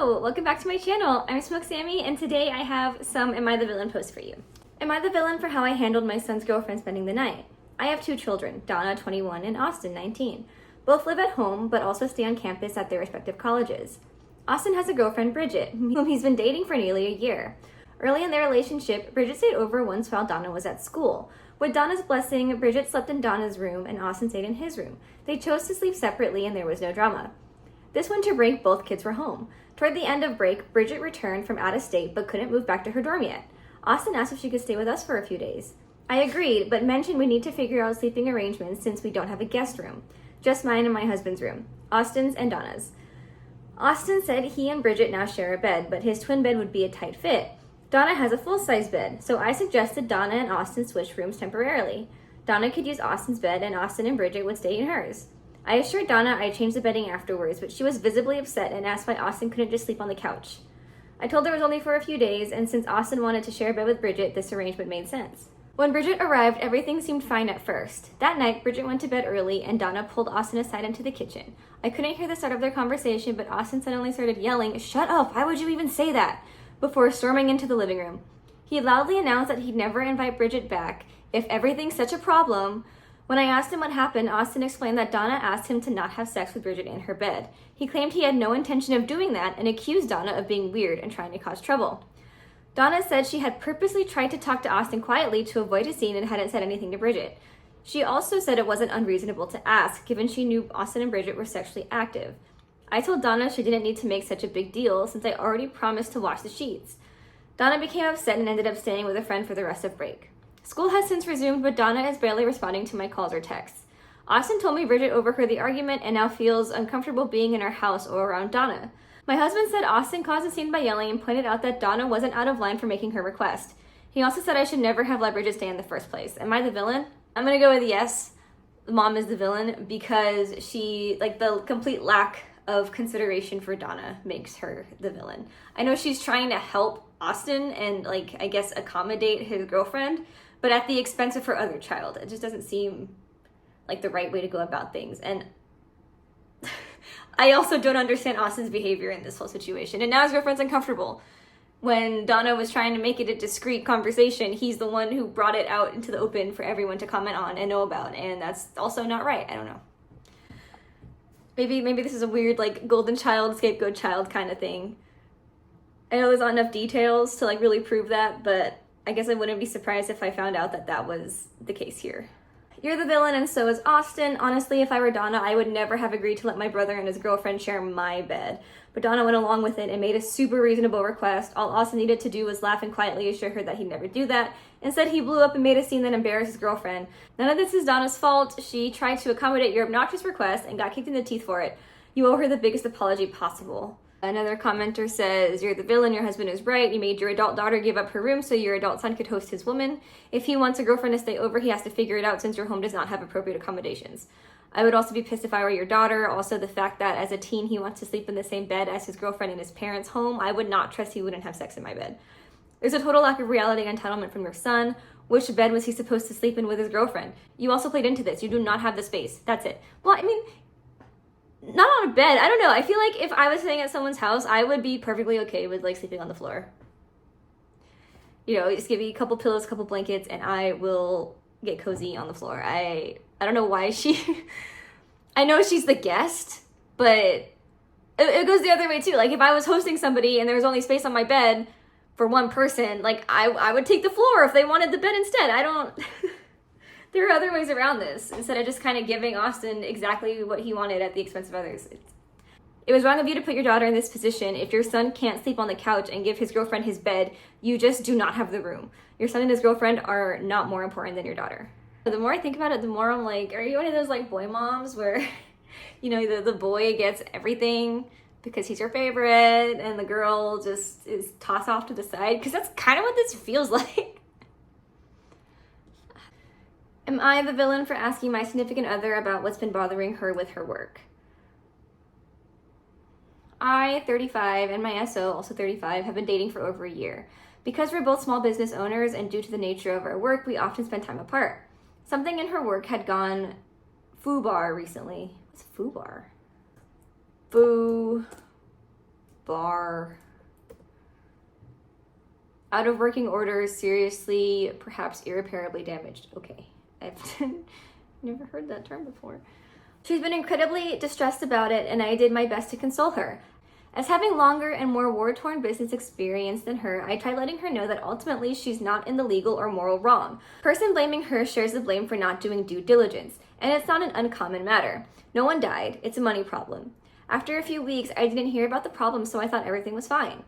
Hello, welcome back to my channel. I'm Smoke Sammy, and today I have some Am I the Villain posts for you. Am I the villain for how I handled my son's girlfriend spending the night? I have two children, Donna, 21, and Austin, 19. Both live at home, but also stay on campus at their respective colleges. Austin has a girlfriend, Bridget, whom he's been dating for nearly a year. Early in their relationship, Bridget stayed over once while Donna was at school. With Donna's blessing, Bridget slept in Donna's room and Austin stayed in his room. They chose to sleep separately and there was no drama. This winter break, both kids were home. Toward the end of break, Bridget returned from out of state but couldn't move back to her dorm yet. Austin asked if she could stay with us for a few days. I agreed, but mentioned we need to figure out sleeping arrangements since we don't have a guest room. Just mine and my husband's room. Austin's and Donna's. Austin said he and Bridget now share a bed, but his twin bed would be a tight fit. Donna has a full-size bed, so I suggested Donna and Austin switch rooms temporarily. Donna could use Austin's bed and Austin and Bridget would stay in hers. I assured Donna I'd change the bedding afterwards, but she was visibly upset and asked why Austin couldn't just sleep on the couch. I told her it was only for a few days, and since Austin wanted to share a bed with Bridget, this arrangement made sense. When Bridget arrived, everything seemed fine at first. That night, Bridget went to bed early, and Donna pulled Austin aside into the kitchen. I couldn't hear the start of their conversation, but Austin suddenly started yelling, "Shut up! Why would you even say that?" before storming into the living room. He loudly announced that he'd never invite Bridget back if everything's such a problem. When I asked him what happened, Austin explained that Donna asked him to not have sex with Bridget in her bed. He claimed he had no intention of doing that and accused Donna of being weird and trying to cause trouble. Donna said she had purposely tried to talk to Austin quietly to avoid a scene and hadn't said anything to Bridget. She also said it wasn't unreasonable to ask, given she knew Austin and Bridget were sexually active. I told Donna she didn't need to make such a big deal since I already promised to wash the sheets. Donna became upset and ended up staying with a friend for the rest of break. School has since resumed, but Donna is barely responding to my calls or texts. Austin told me Bridget overheard the argument and now feels uncomfortable being in our house or around Donna. My husband said Austin caused a scene by yelling and pointed out that Donna wasn't out of line for making her request. He also said I should never have let Bridget stay in the first place. Am I the villain? I'm gonna go with yes. Mom is the villain because she, the complete lack of consideration for Donna makes her the villain. I know she's trying to help Austin and I guess accommodate his girlfriend, but at the expense of her other child. It just doesn't seem like the right way to go about things. And I also don't understand Austin's behavior in this whole situation. And now his girlfriend's uncomfortable. When Donna was trying to make it a discreet conversation, he's the one who brought it out into the open for everyone to comment on and know about. And that's also not right. I don't know. Maybe this is a weird golden child, scapegoat child kind of thing. I know there's not enough details to really prove that, but I guess I wouldn't be surprised if I found out that that was the case here. You're the villain and so is Austin. Honestly, if I were Donna, I would never have agreed to let my brother and his girlfriend share my bed. But Donna went along with it and made a super reasonable request. All Austin needed to do was laugh and quietly assure her that he'd never do that. Instead, he blew up and made a scene that embarrassed his girlfriend. None of this is Donna's fault. She tried to accommodate your obnoxious request and got kicked in the teeth for it. You owe her the biggest apology possible. Another commenter says, you're the villain, your husband is right. You made your adult daughter give up her room so your adult son could host his woman. If he wants a girlfriend to stay over, he has to figure it out since your home does not have appropriate accommodations. I would also be pissed if I were your daughter. Also, the fact that as a teen, he wants to sleep in the same bed as his girlfriend in his parents' home. I would not trust he wouldn't have sex in my bed. There's a total lack of reality and entitlement from your son. Which bed was he supposed to sleep in with his girlfriend? You also played into this. You do not have the space. That's it. Well, I mean, not on a bed. I don't know. I feel like if I was staying at someone's house, I would be perfectly okay with sleeping on the floor. You know, just give me a couple pillows, a couple blankets, and I will get cozy on the floor. I don't know why I know she's the guest, but it goes the other way too. If I was hosting somebody and there was only space on my bed for one person, I would take the floor if they wanted the bed instead. There are other ways around this, instead of just kind of giving Austin exactly what he wanted at the expense of others. It was wrong of you to put your daughter in this position. If your son can't sleep on the couch and give his girlfriend his bed, you just do not have the room. Your son and his girlfriend are not more important than your daughter. The more I think about it, the more I'm like, are you one of those boy moms where, the boy gets everything because he's your favorite and the girl just is tossed off to the side? Because that's kind of what this feels like. Am I the villain for asking my significant other about what's been bothering her with her work? I, 35, and my SO, also 35, have been dating for over a year. Because we're both small business owners and due to the nature of our work, we often spend time apart. Something in her work had gone foobar recently. What's foobar? bar. Out of working order, seriously, perhaps irreparably damaged. Okay, I've never heard that term before. She's been incredibly distressed about it, and I did my best to console her. As having longer and more war-torn business experience than her, I tried letting her know that ultimately she's not in the legal or moral wrong. Person blaming her shares the blame for not doing due diligence, and it's not an uncommon matter. No one died, it's a money problem. After a few weeks, I didn't hear about the problem, so I thought everything was fine.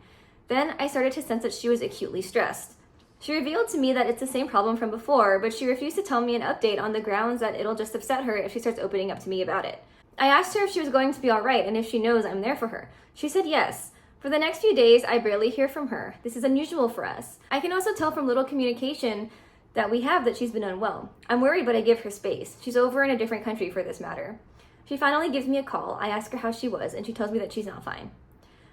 Then I started to sense that she was acutely stressed. She revealed to me that it's the same problem from before, but she refused to tell me an update on the grounds that it'll just upset her if she starts opening up to me about it. I asked her if she was going to be all right and if she knows I'm there for her. She said yes. For the next few days, I barely hear from her. This is unusual for us. I can also tell from little communication that we have that she's been unwell. I'm worried, but I give her space. She's over in a different country for this matter. She finally gives me a call. I ask her how she was, and she tells me that she's not fine.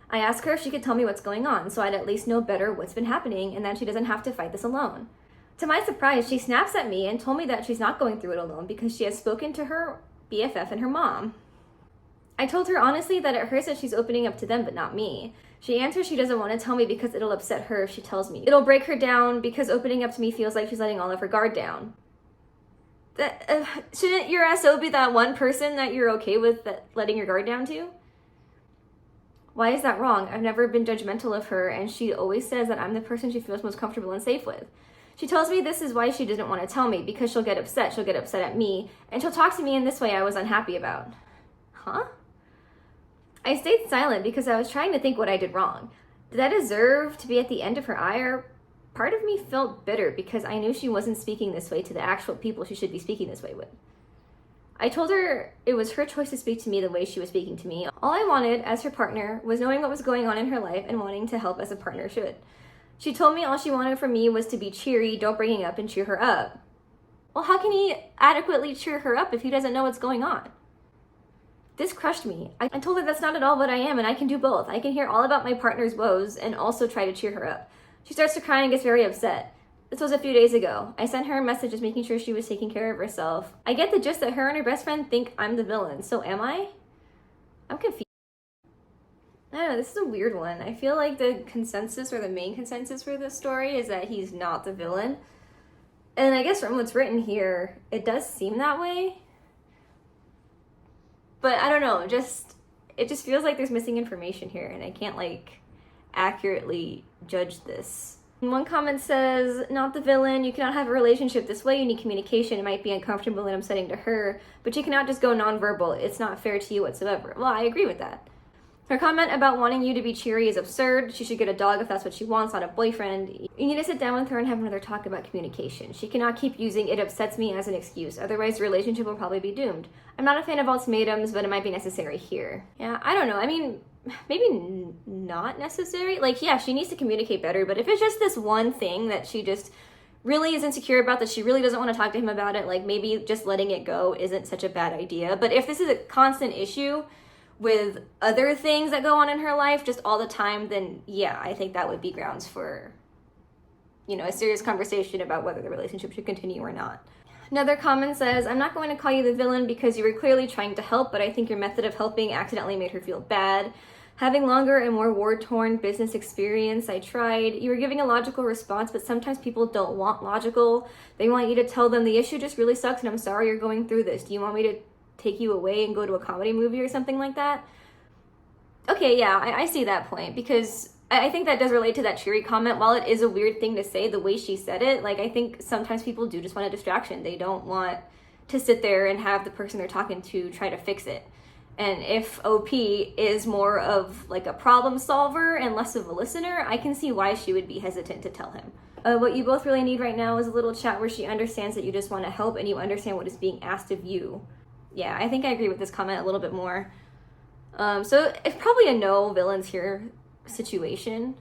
I ask her if she could tell me what's going on, so I'd at least know better what's been happening and that she doesn't have to fight this alone. To my surprise, she snaps at me and told me that she's not going through it alone because she has spoken to her BFF and her mom. I told her honestly that it hurts that she's opening up to them, but not me. She answers she doesn't want to tell me because it'll upset her if she tells me. It'll break her down because opening up to me feels like she's letting all of her guard down. Shouldn't your SO be that one person that you're okay with letting your guard down to? Why is that wrong? I've never been judgmental of her, and she always says that I'm the person she feels most comfortable and safe with. She tells me this is why she didn't want to tell me, because she'll get upset at me, and she'll talk to me in this way I was unhappy about. Huh? I stayed silent because I was trying to think what I did wrong. Did I deserve to be at the end of her ire? Part of me felt bitter because I knew she wasn't speaking this way to the actual people she should be speaking this way with. I told her it was her choice to speak to me the way she was speaking to me. All I wanted as her partner was knowing what was going on in her life and wanting to help as a partner should. She told me all she wanted from me was to be cheery, don't bring it up, and cheer her up. Well, how can he adequately cheer her up if he doesn't know what's going on? This crushed me. I told her that's not at all what I am, and I can do both. I can hear all about my partner's woes and also try to cheer her up. She starts to cry and gets very upset. This was a few days ago. I sent her a message just making sure she was taking care of herself. I get the gist that her and her best friend think I'm the villain, so am I? I'm confused. I don't know, this is a weird one. I feel like the consensus or the main consensus for this story is that he's not the villain. And I guess from what's written here, it does seem that way. But I don't know, it just feels like there's missing information here and I can't accurately judge this. One comment says, not the villain, you cannot have a relationship this way, you need communication, it might be uncomfortable and upsetting to her, but you cannot just go nonverbal, it's not fair to you whatsoever. Well, I agree with that. Her comment about wanting you to be cheery is absurd. She should get a dog if that's what she wants, not a boyfriend. You need to sit down with her and have another talk about communication. She cannot keep using "it upsets me" as an excuse, otherwise the relationship will probably be doomed. I'm not a fan of ultimatums, but it might be necessary here. Yeah, I don't know, I mean, maybe not necessary. Yeah, she needs to communicate better, but if it's just this one thing that she just really is insecure about, that she really doesn't want to talk to him about it, maybe just letting it go isn't such a bad idea. But if this is a constant issue with other things that go on in her life just all the time, then yeah, I think that would be grounds for, a serious conversation about whether the relationship should continue or not. Another comment says, I'm not going to call you the villain because you were clearly trying to help, but I think your method of helping accidentally made her feel bad. Having longer and more war-torn business experience, I tried. You were giving a logical response, but sometimes people don't want logical. They want you to tell them the issue just really sucks and I'm sorry you're going through this. Do you want me to take you away and go to a comedy movie or something like that? Okay, yeah, I see that point, because I think that does relate to that cheery comment. While it is a weird thing to say, the way she said it, I think sometimes people do just want a distraction. They don't want to sit there and have the person they're talking to try to fix it. And if OP is more of a problem solver and less of a listener, I can see why she would be hesitant to tell him. What you both really need right now is a little chat where she understands that you just want to help and you understand what is being asked of you. Yeah, I think I agree with this comment a little bit more. So it's probably a no villains here situation.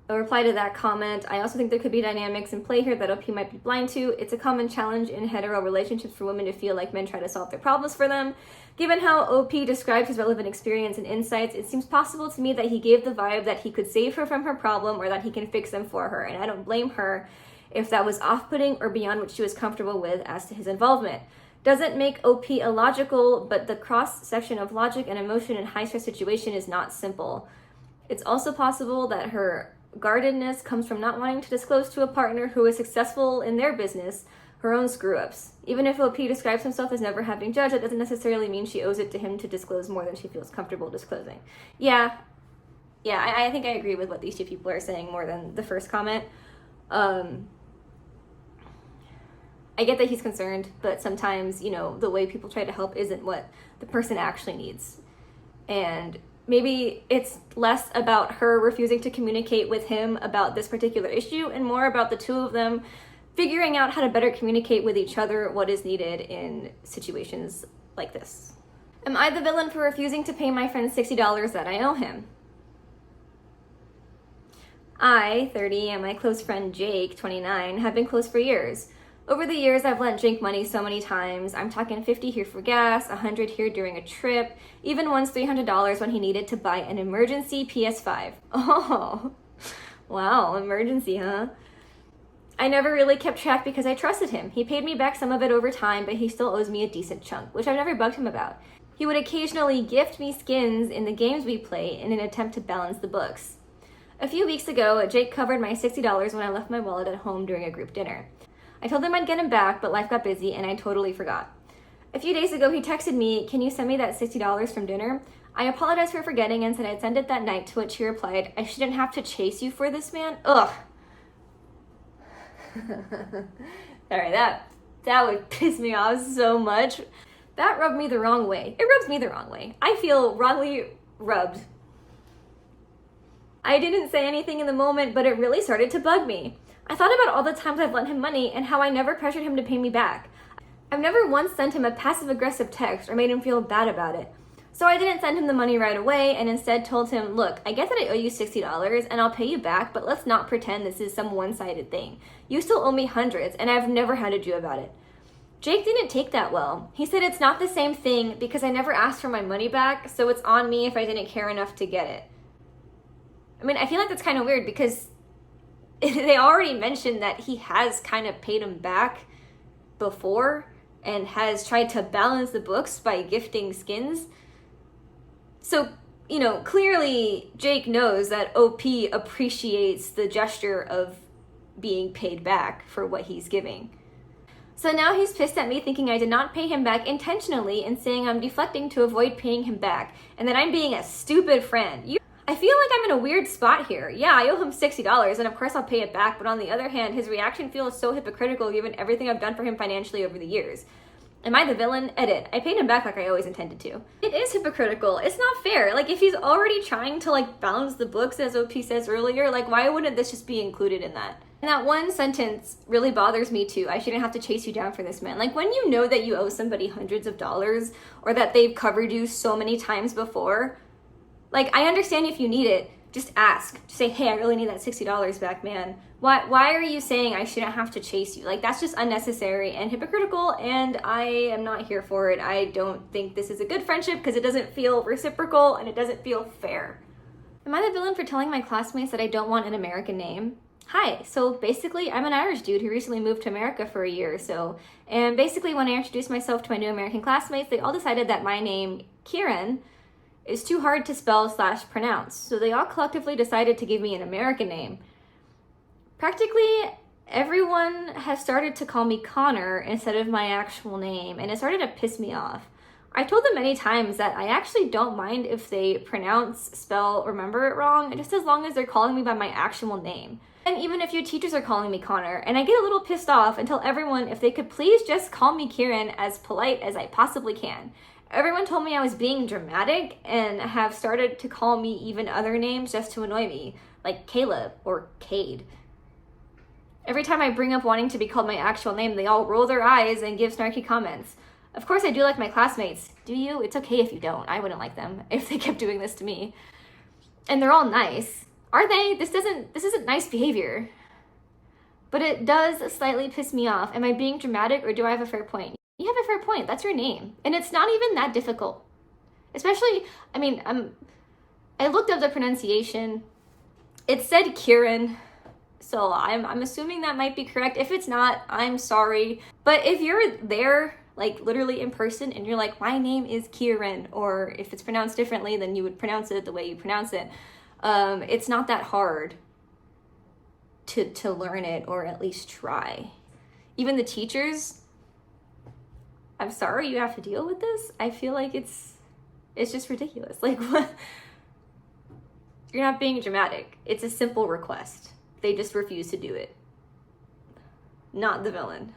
A reply to that comment, I also think there could be dynamics in play here that OP might be blind to. It's a common challenge in hetero relationships for women to feel like men try to solve their problems for them. Given how OP describes his relevant experience and insights, it seems possible to me that he gave the vibe that he could save her from her problem or that he can fix them for her, and I don't blame her if that was off-putting or beyond what she was comfortable with as to his involvement. Doesn't make OP illogical, but the cross-section of logic and emotion in high-stress situation is not simple. It's also possible that her guardedness comes from not wanting to disclose to a partner who is successful in their business her own screw-ups. Even if OP describes himself as never having judged, that doesn't necessarily mean she owes it to him to disclose more than she feels comfortable disclosing. Yeah, I think I agree with what these two people are saying more than the first comment. I get that he's concerned, but sometimes, the way people try to help isn't what the person actually needs. And maybe it's less about her refusing to communicate with him about this particular issue and more about the two of them figuring out how to better communicate with each other what is needed in situations like this. Am I the villain for refusing to pay my friend $60 that I owe him? I, 30, and my close friend Jake, 29, have been close for years. Over the years, I've lent Jake money so many times. I'm talking $50 here for gas, $100 here during a trip, even once $300 when he needed to buy an emergency PS5. Oh, wow, emergency, huh? I never really kept track because I trusted him. He paid me back some of it over time, but he still owes me a decent chunk, which I've never bugged him about. He would occasionally gift me skins in the games we play in an attempt to balance the books. A few weeks ago, Jake covered my $60 when I left my wallet at home during a group dinner. I told him I'd get him back, but life got busy and I totally forgot. A few days ago, he texted me, "Can you send me that $60 from dinner?" I apologized for forgetting and said I'd send it that night, to which he replied, "I shouldn't have to chase you for this, man." Ugh. Sorry, that would piss me off so much. That rubbed me the wrong way. It rubs me the wrong way. I feel wrongly rubbed. I didn't say anything in the moment, but it really started to bug me. I thought about all the times I've lent him money and how I never pressured him to pay me back. I've never once sent him a passive-aggressive text or made him feel bad about it. So I didn't send him the money right away and instead told him, "Look, I get that I owe you $60 and I'll pay you back, but let's not pretend this is some one-sided thing. You still owe me hundreds and I've never hounded you about it." Jake didn't take that well. He said it's not the same thing because I never asked for my money back, so it's on me if I didn't care enough to get it. I mean, I feel like that's kind of weird because they already mentioned that he has kind of paid him back before and has tried to balance the books by gifting skins. So, clearly Jake knows that OP appreciates the gesture of being paid back for what he's giving. So now he's pissed at me thinking I did not pay him back intentionally and saying I'm deflecting to avoid paying him back and that I'm being a stupid friend. I feel like I'm in a weird spot here. Yeah, I owe him $60 and of course I'll pay it back, but on the other hand, his reaction feels so hypocritical given everything I've done for him financially over the years. Am I the villain? Edit. I paid him back like I always intended to. It is hypocritical. It's not fair. Like, if he's already trying to, balance the books, as OP says earlier, why wouldn't this just be included in that? And that one sentence really bothers me too. I shouldn't have to chase you down for this, man. When you know that you owe somebody hundreds of dollars or that they've covered you so many times before, I understand if you need it, just ask. Just say, "Hey, I really need that $60 back, man. Why are you saying I shouldn't have to chase you?" That's just unnecessary and hypocritical, and I am not here for it. I don't think this is a good friendship because it doesn't feel reciprocal and it doesn't feel fair. Am I the villain for telling my classmates that I don't want an American name? Hi, so basically I'm an Irish dude who recently moved to America for a year or so, and basically when I introduced myself to my new American classmates, they all decided that my name, Kieran, is too hard to spell / pronounce, so they all collectively decided to give me an American name. Practically everyone has started to call me Connor instead of my actual name, and it started to piss me off. I told them many times that I actually don't mind if they pronounce, spell, or remember it wrong, just as long as they're calling me by my actual name. And even a few teachers are calling me Connor, and I get a little pissed off and tell everyone if they could please just call me Kieran as polite as I possibly can. Everyone told me I was being dramatic and have started to call me even other names just to annoy me, like Caleb or Cade. Every time I bring up wanting to be called my actual name, they all roll their eyes and give snarky comments. Of course I do like my classmates. Do you? It's okay if you don't. I wouldn't like them if they kept doing this to me. And they're all nice. Are they? This isn't nice behavior. But it does slightly piss me off. Am I being dramatic or do I have a fair point? You have a fair point. That's your name. And it's not even that difficult. Especially, I looked up the pronunciation. It said Kieran, so I'm assuming that might be correct. If it's not, I'm sorry. But if you're there, literally in person, and you're like, "My name is Kieran," or if it's pronounced differently, then you would pronounce it the way you pronounce it. It's not that hard to learn it, or at least try. Even the teachers, I'm sorry you have to deal with this. I feel like it's just ridiculous. Like, what? You're not being dramatic. It's a simple request. They just refuse to do it. Not the villain.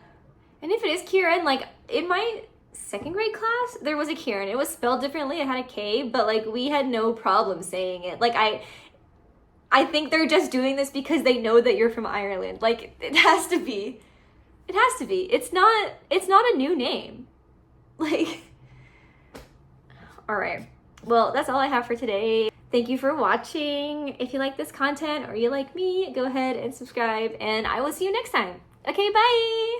And if it is Kieran, like, in my second grade class, there was a Kieran. It was spelled differently. It had a K, but, like, we had no problem saying it. Like, I think they're just doing this because they know that you're from Ireland. Like, it has to be. It has to be. It's not a new name. Like, all right. Well, that's all I have for today. Thank you for watching. If you like this content or you like me, go ahead and subscribe, and I will see you next time. Okay, bye!